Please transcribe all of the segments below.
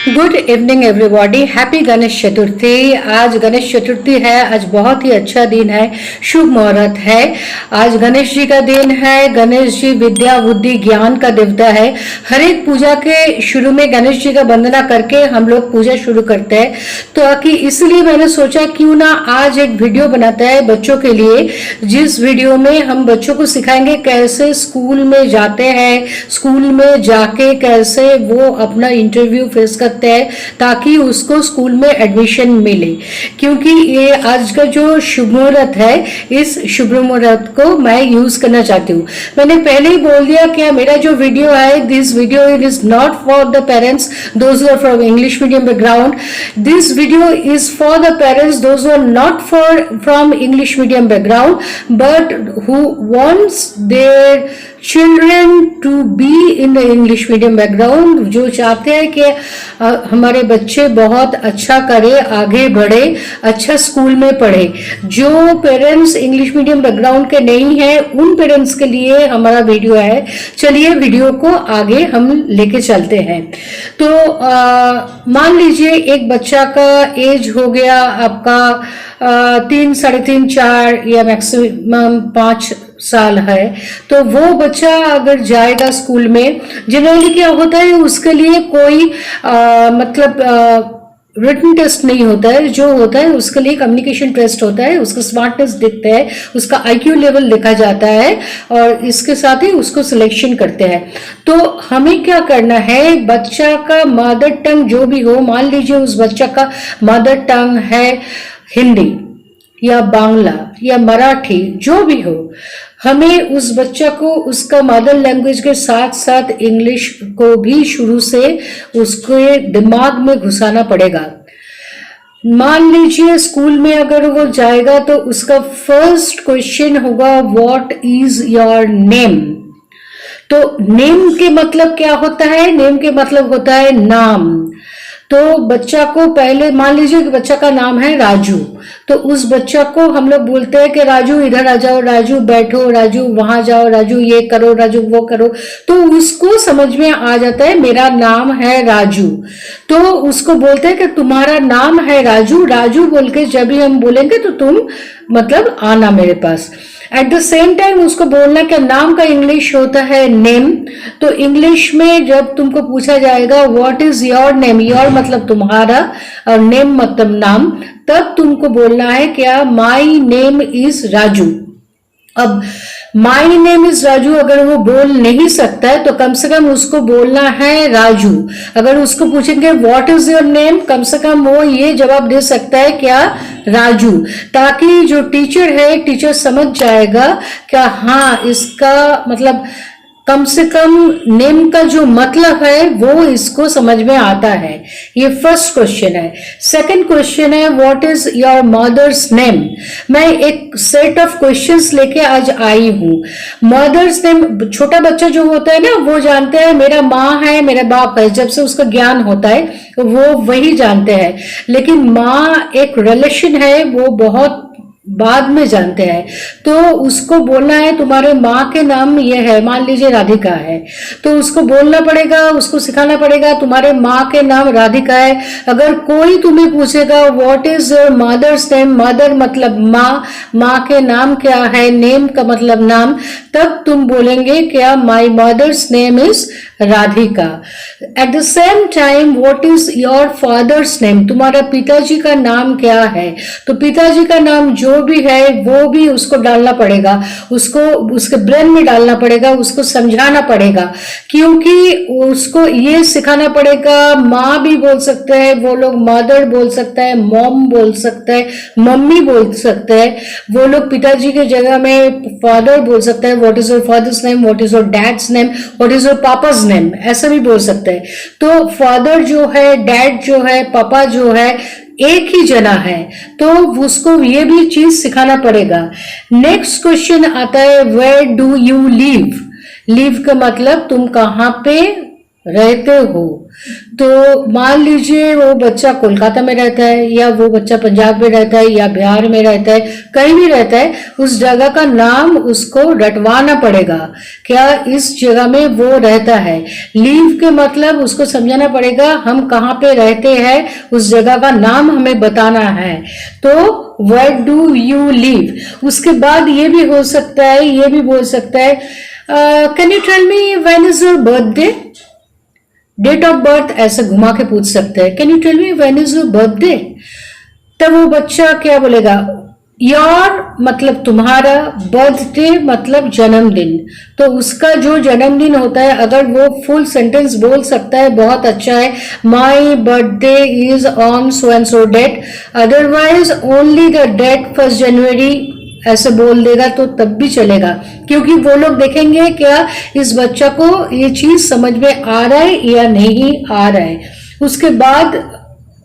Good evening everybody, happy Ganesh Chaturthi. आज गणेश चतुर्थी है। आज बहुत ही अच्छा दिन है, शुभ मुहूर्त है। आज गणेश जी का दिन है। गणेश जी विद्या बुद्धि ज्ञान का देवता है। हर एक पूजा के शुरू में गणेश जी का वंदना करके हम लोग पूजा शुरू करते हैं। तो कि इसलिए मैंने सोचा क्यों ना आज एक वीडियो बनाता है बच्चों के लिए, जिस वीडियो में हम बच्चों को सिखाएंगे कैसे स्कूल में जाते हैं, स्कूल में जाके कैसे वो अपना इंटरव्यू फेस करते हैं ताकि उसको स्कूल में एडमिशन मिले। क्योंकि ये आज का जो शुभ मुहूर्त है, इस शुभ मुहूर्त को मैं यूज करना चाहती हूँ। मैंने पहले ही बोल दिया कि मेरा जो वीडियो है, this video is not for the parents those who are from English medium background. This video is for the parents those who are not from English medium background but who wants their children to be in the English medium background, जो चाहते हैं कि हमारे बच्चे बहुत अच्छा करे, आगे बढ़े, अच्छा स्कूल में पढ़े। जो पेरेंट्स इंग्लिश मीडियम बैकग्राउंड के नहीं है, उन पेरेंट्स के लिए हमारा वीडियो है। चलिए वीडियो को आगे हम लेके चलते हैं। तो मान लीजिए एक बच्चा का एज हो गया आपका 3, 3.5, 4 या मैक्सिमम 5 साल है। तो वो बच्चा अगर जाएगा स्कूल में, जनरली क्या होता है उसके लिए कोई रिटन टेस्ट नहीं होता है। जो होता है उसके लिए कम्युनिकेशन टेस्ट होता है, उसका स्मार्टनेस दिखता है, उसका आईक्यू लेवल देखा जाता है और इसके साथ ही उसको सिलेक्शन करते हैं। तो हमें क्या करना है, बच्चा का मदर टंग जो भी हो, मान लीजिए उस बच्चा का मदर टंग है हिंदी या बांग्ला या मराठी, जो भी हो, हमें उस बच्चा को उसका मदर लैंग्वेज के साथ साथ इंग्लिश को भी शुरू से उसके दिमाग में घुसाना पड़ेगा। मान लीजिए स्कूल में अगर वो जाएगा तो उसका फर्स्ट क्वेश्चन होगा व्हाट इज योर नेम। तो नेम के मतलब क्या होता है? नेम के मतलब होता है नाम। तो बच्चा को पहले मान लीजिए कि बच्चा का नाम है राजू, तो उस बच्चा को हम लोग बोलते हैं कि राजू इधर आ जाओ, राजू बैठो, राजू वहां जाओ, राजू ये करो, राजू वो करो। तो उसको समझ में आ जाता है मेरा नाम है राजू। तो उसको बोलते हैं कि तुम्हारा नाम है राजू। राजू बोल के जब भी हम बोलेंगे तो तुम मतलब आना मेरे पास। एट द सेम टाइम उसको बोलना कि नाम का इंग्लिश होता है नेम। तो इंग्लिश में जब तुमको पूछा जाएगा what is your name, your मतलब तुम्हारा और नेम मतलब नाम, तब तुमको बोलना है क्या माई नेम इज राजू। अब माई नेम इज राजू अगर वो बोल नहीं सकता है तो कम से कम उसको बोलना है राजू। अगर उसको पूछेंगे व्हाट इज योर नेम, कम से कम वो ये जवाब दे सकता है क्या राजू, ताकि जो टीचर है टीचर समझ जाएगा क्या हाँ इसका मतलब कम से कम नेम का जो मतलब है वो इसको समझ में आता है। ये फर्स्ट क्वेश्चन है। सेकंड क्वेश्चन है what is your mother's name. मैं एक सेट ऑफ क्वेश्चंस लेके आज आई हूँ। मदर्स नेम, छोटा बच्चा जो होता है ना वो जानते हैं मेरा माँ है, मेरा बाप है, जब से उसका ज्ञान होता है वो वही जानते हैं। लेकिन माँ एक रिलेशन है, वो बहुत बाद में जानते हैं। तो उसको बोलना है तुम्हारे माँ के नाम ये है, मान लीजिए राधिका है, तो उसको बोलना पड़ेगा, उसको सिखाना पड़ेगा तुम्हारे माँ के नाम राधिका है। अगर कोई तुम्हें पूछेगा what is your mother's name, mother मतलब माँ, माँ के नाम क्या है, नेम का मतलब नाम, तब तुम बोलेंगे क्या my mother's name is Radhika. At the same time what is your father's name, तुम्हारा पिताजी का नाम क्या है। तो पिताजी का नाम जो भी है वो भी उसको डालना पड़ेगा, उसको उसके ब्रेन में डालना पड़ेगा, उसको समझाना पड़ेगा, क्योंकि उसको ये सिखाना पड़ेगा। माँ भी बोल सकते हैं वो लोग, मदर बोल सकता है, मॉम बोल सकता है, मम्मी बोल सकते हैं वो लोग, पिताजी के जगह में फादर बोल सकता है what is your father's name, what is your dad's name, what is your papa's name, ऐसा भी बोल सकते हैं। तो फादर जो है, डैड जो है, पापा जो है, एक ही जना है, तो उसको ये भी चीज सिखाना पड़ेगा। नेक्स्ट क्वेश्चन आता है where do you live. Live का मतलब तुम कहाँ पे रहते हो, तो मान लीजिए वो बच्चा कोलकाता में रहता है या वो बच्चा पंजाब में रहता है या बिहार में रहता है, कहीं भी रहता है, उस जगह का नाम उसको रटवाना पड़ेगा, क्या इस जगह में वो रहता है। लीव के मतलब उसको समझाना पड़ेगा हम कहाँ पे रहते हैं, उस जगह का नाम हमें बताना है। तो Where do you live? उसके बाद ये भी हो सकता है, ये भी बोल सकता है can you tell me when is your birthday, date of birth ऐसे घुमा के पूछ सकते हैं, can you tell me when is your birthday. तब वो बच्चा क्या बोलेगा, योर मतलब तुम्हारा, बर्थडे मतलब जन्मदिन। तो उसका जो जन्मदिन होता है अगर वो फुल सेंटेंस बोल सकता है बहुत अच्छा है, my birthday is on so and so date, otherwise only the date 1 January ऐसे बोल देगा तो तब भी चलेगा, क्योंकि वो लोग देखेंगे क्या इस बच्चा को ये चीज समझ में आ रहा है या नहीं आ रहा है। उसके बाद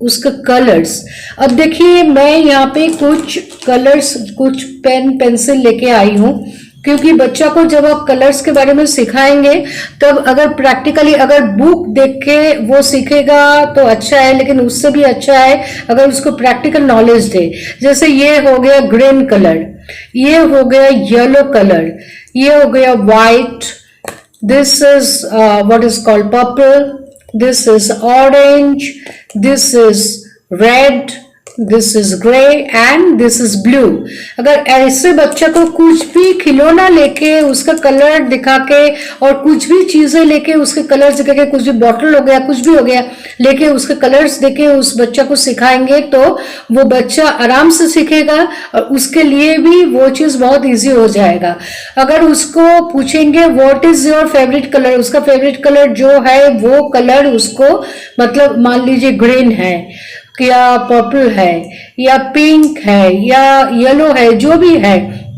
उसका कलर्स, अब देखिए मैं यहाँ पे कुछ कलर्स, कुछ पेन पेंसिल लेके आई हूँ, क्योंकि बच्चा को जब आप कलर्स के बारे में सिखाएंगे तब अगर प्रैक्टिकली अगर बुक देख के वो सीखेगा तो अच्छा है, लेकिन उससे भी अच्छा है अगर उसको प्रैक्टिकल नॉलेज दे। जैसे ये हो गया ग्रीन कलर, ये हो गया येलो कलर, ये हो गया white, this is what is called purple, this is orange, this is red, this is gray and this is blue। अगर ऐसे बच्चे को कुछ भी खिलौना लेके उसका कलर दिखा के और कुछ भी चीजें लेके उसके कलर्स दिखा के, कुछ भी बॉटल हो गया कुछ भी हो गया लेके उसके कलर्स देके उस बच्चा को सिखाएंगे तो वो बच्चा आराम से सीखेगा और उसके लिए भी वो चीज बहुत इजी हो जाएगा। अगर उसको पूछेंगे what is your favourite colour, उसका फेवरेट कलर जो है वो कलर उसको मतलब मान लीजिए ग्रीन है या पर्पल है या पिंक है या येलो है, जो भी है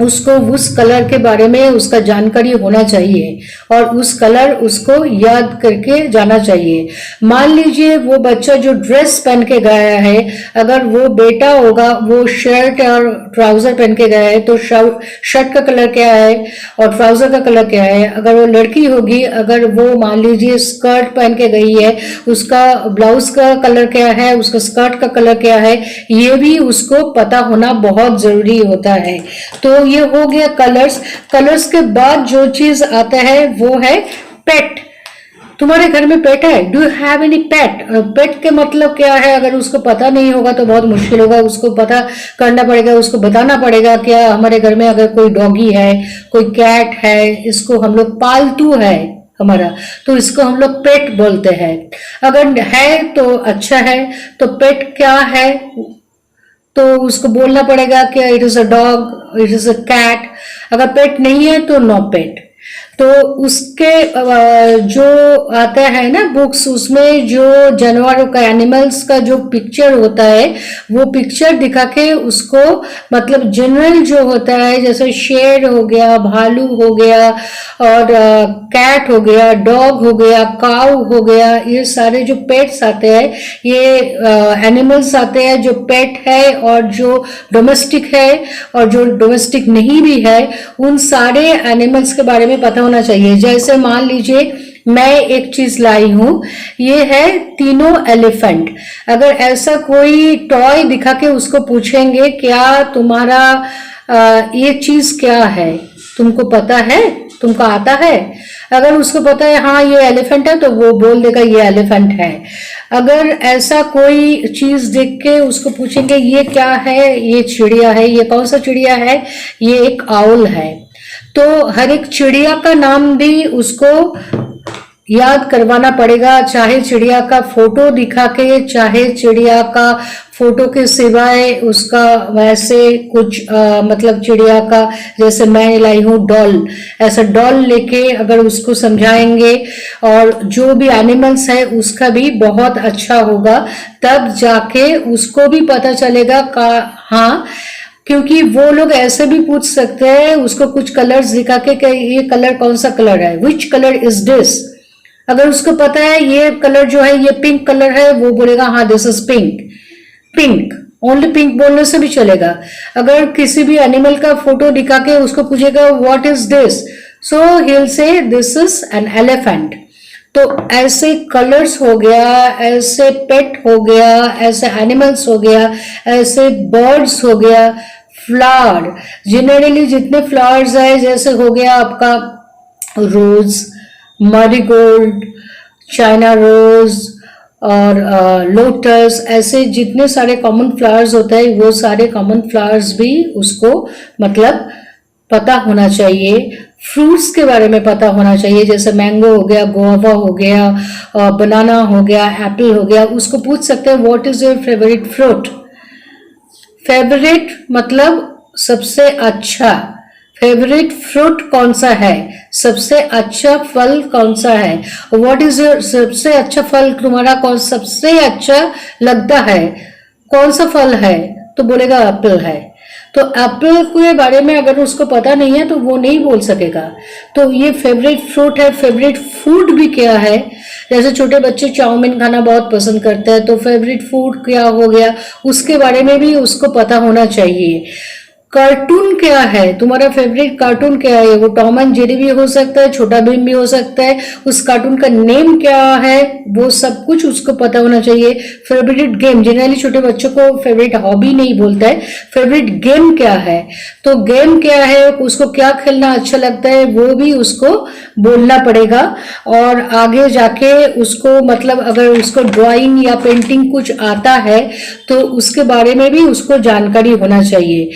उसको उस कलर के बारे में उसका जानकारी होना चाहिए और उस कलर उसको याद करके जाना चाहिए। मान लीजिए वो बच्चा जो ड्रेस पहन के गया है, अगर वो बेटा होगा वो शर्ट और ट्राउजर पहन के गया है तो शर्ट का कलर क्या है और ट्राउजर का कलर क्या है। अगर वो लड़की होगी, अगर वो मान लीजिए स्कर्ट पहन के गई है, उसका ब्लाउज का कलर क्या है, उसका स्कर्ट का कलर क्या है, ये भी उसको पता होना बहुत जरूरी होता है। तो ये हो गया कलर्स। कलर्स के बाद जो चीज आता है वो है पेट। तुम्हारे घर में पेट है, do you have any pet. Pet के मतलब क्या है अगर उसको पता नहीं होगा तो बहुत मुश्किल होगा, उसको पता करना पड़ेगा, उसको बताना पड़ेगा क्या हमारे घर में अगर कोई डॉगी है, कोई कैट है, इसको हम लोग पालतू है हमारा, तो इसको हम लोग पेट बोलते हैं। अगर है तो अच्छा है, तो पेट क्या है तो उसको बोलना पड़ेगा कि it is a dog, it is a cat. अगर पेट नहीं है तो नो पेट। तो उसके जो आता है ना बुक्स, उसमें जो जानवरों का एनिमल्स का जो पिक्चर होता है वो पिक्चर दिखा के उसको मतलब जनरल जो होता है जैसे शेर हो गया, भालू हो गया और कैट हो गया, डॉग हो गया, काऊ हो गया, ये सारे जो पेट्स आते हैं, ये एनिमल्स आते हैं जो पेट है और जो डोमेस्टिक है और जो डोमेस्टिक नहीं भी है, उन सारे एनिमल्स के बारे में पता होना चाहिए। जैसे मान लीजिए मैं एक चीज लाई हूं, ये है तीनों एलिफेंट। अगर ऐसा कोई टॉय दिखा के उसको पूछेंगे क्या तुम्हारा ये चीज क्या है, तुमको पता है, तुमको आता है। अगर उसको पता है हाँ ये एलिफेंट है तो वो बोल देगा ये एलिफेंट है। अगर ऐसा कोई चीज देख के उसको पूछेंगे ये क्या है, ये चिड़िया है, ये कौन सा चिड़िया है, ये एक आउल है। तो हर एक चिड़िया का नाम भी उसको याद करवाना पड़ेगा, चाहे चिड़िया का फोटो दिखा के, चाहे चिड़िया का फोटो के सिवाय उसका वैसे कुछ मतलब चिड़िया का जैसे मैं लाई हूँ डॉल, ऐसा डॉल लेके अगर उसको समझाएंगे और जो भी एनिमल्स है उसका भी बहुत अच्छा होगा, तब जाके उसको भी पता चलेगा का हाँ, क्योंकि वो लोग ऐसे भी पूछ सकते हैं उसको कुछ कलर्स दिखा के कि ये कलर कौन सा कलर है, विच कलर इज दिस। अगर उसको पता है ये कलर जो है ये पिंक कलर है, वो बोलेगा हाँ this is pink. Pink only pink बोलने से भी चलेगा। अगर किसी भी एनिमल का फोटो दिखा के उसको पूछेगा what is this, so he will say this is an elephant. तो ऐसे कलर्स हो गया, ऐसे पेट हो गया, ऐसे एनिमल्स हो गया, ऐसे बर्ड्स हो गया, फ्लावर, जनरली जितने फ्लावर्स है, जैसे हो गया आपका रोज, मैरीगोल्ड, चाइना रोज और लोटस, ऐसे जितने सारे कॉमन फ्लावर्स होते हैं वो सारे कॉमन फ्लावर्स भी उसको मतलब पता होना चाहिए। फ्रूट्स के बारे में पता होना चाहिए, जैसे मैंगो हो गया, गुआवा हो गया, बनाना हो गया, एप्पल हो गया। उसको पूछ सकते हैं what is your favourite fruit. Favourite मतलब सबसे अच्छा, फेवरेट फ्रूट कौन सा है, सबसे अच्छा फल कौन सा है, व्हाट इज योर, सबसे अच्छा फल तुम्हारा कौन सबसे अच्छा लगता है, कौन सा फल है, तो बोलेगा एप्पल है। तो एप्पल के बारे में अगर उसको पता नहीं है तो वो नहीं बोल सकेगा। तो ये फेवरेट फ्रूट है। फेवरेट फूड भी क्या है, जैसे छोटे बच्चे चाउमीन खाना बहुत पसंद करते हैं, तो फेवरेट फूड क्या हो गया, उसके बारे में भी उसको पता होना चाहिए। कार्टून क्या है, तुम्हारा फेवरेट कार्टून क्या है, वो टॉम एंड जेरी भी हो सकता है, छोटा भीम भी हो सकता है, उस कार्टून का नेम क्या है, वो सब कुछ उसको पता होना चाहिए। फेवरेट गेम, जनरली छोटे बच्चों को फेवरेट हॉबी नहीं बोलता है, फेवरेट गेम क्या है, तो गेम क्या है, उसको क्या खेलना अच्छा लगता है, वो भी उसको बोलना पड़ेगा। और आगे जाके उसको मतलब अगर उसको ड्राइंग या पेंटिंग कुछ आता है तो उसके बारे में भी उसको जानकारी होना चाहिए।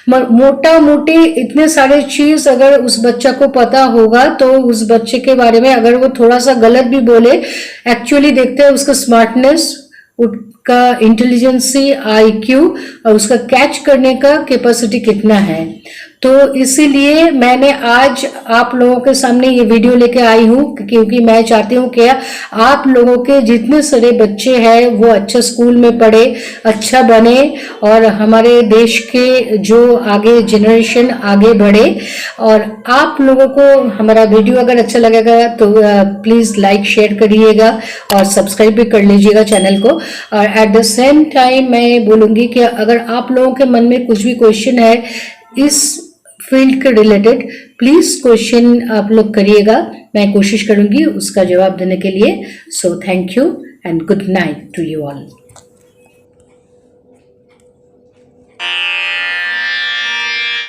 मोटा मोटी इतने सारे चीज अगर उस बच्चा को पता होगा तो उस बच्चे के बारे में अगर वो थोड़ा सा गलत भी बोले, एक्चुअली देखते हैं उसका स्मार्टनेस, उसका इंटेलिजेंसी, आईक्यू और उसका कैच करने का कैपेसिटी कितना है। तो इसीलिए मैंने आज आप लोगों के सामने ये वीडियो लेके आई हूँ, क्योंकि मैं चाहती हूँ कि आप लोगों के जितने सारे बच्चे हैं वो अच्छे स्कूल में पढ़े, अच्छा बने और हमारे देश के जो आगे जनरेशन आगे बढ़े। और आप लोगों को हमारा वीडियो अगर अच्छा लगेगा तो प्लीज लाइक शेयर करिएगा और सब्सक्राइब भी कर लीजिएगा चैनल को। और एट द सेम टाइम मैं बोलूँगी कि अगर आप लोगों के मन में कुछ भी क्वेश्चन है इस फील्ड के रिलेटेड, प्लीज क्वेश्चन आप लोग करिएगा, मैं कोशिश करूंगी उसका जवाब देने के लिए। So thank you and good night to you all.